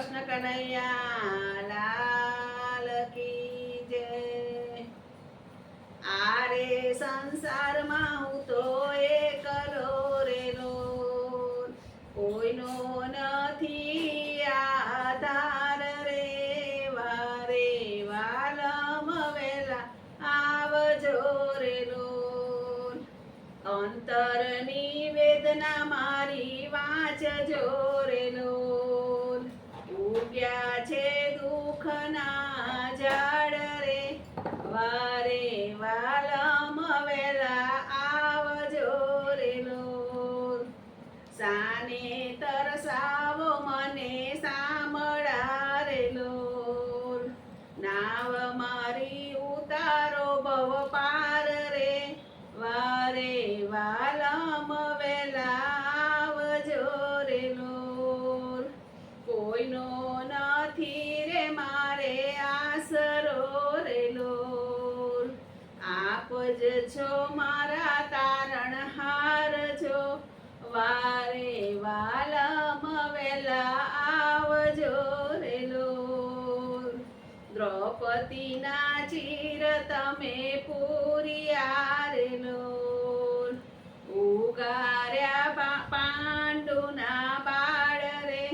કૃષ્ણ કનૈયા લાલ કી જય। આરે સંસારમાં હું તો એકલો રેલો, કોઈનો નથી આધાર રે। વારે વાલમ વેલા આવજો રેલો, અંતરની વેદના મારી વાંચજો રેલો। ઉગ્યા છે દુઃખના ઝાડ રે, વારે વાલમ વેલા આવજો રેલો। સાને તરસાવો મને સાંભળા રેલો, નાવ મારી ઉતારો ભવ પાર રે। વારે વાલમ વેલા આવજો રેલો, કોઈનો નથી રે મારે આસરો રેલો। આપ જ છો મારા તારણહાર છો, વારે વાલમ વેલા આવજો રેલો। દ્રૌપદીના ચીર તમે પૂર્યા રેલો, ઉગાર્યા પાંડુના બાળ રે।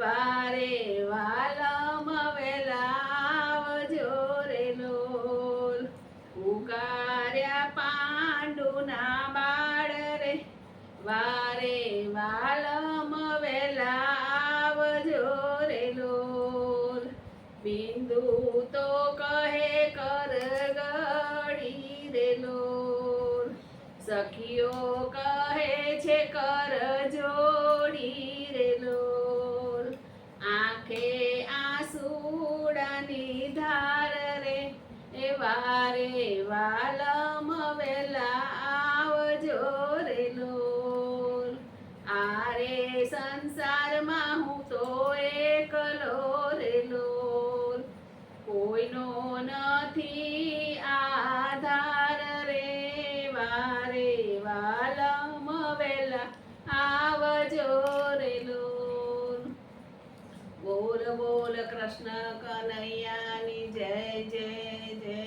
વારે વાલમ વેલા આવજો રેલો, ઉગાર્યા પાંડુના બાળ રે। વારે વાલમ વેલા આવજો રેલો, બિંદુ તો કહે કર ગળી રેલો, સખીઓ કહે છે કર જોડી રેલો। આંખે આંસુડાની ધાર રે, વારે વાલમ વેલા આવજો રેલો। આરે સંસારમાં હું તો એકલો રેલો, કોઈનો નથી આધાર રે। વારે વાલમ વેલા આવજો રેલો। બોલ બોલ કૃષ્ણ કનૈયાની જય જય જય।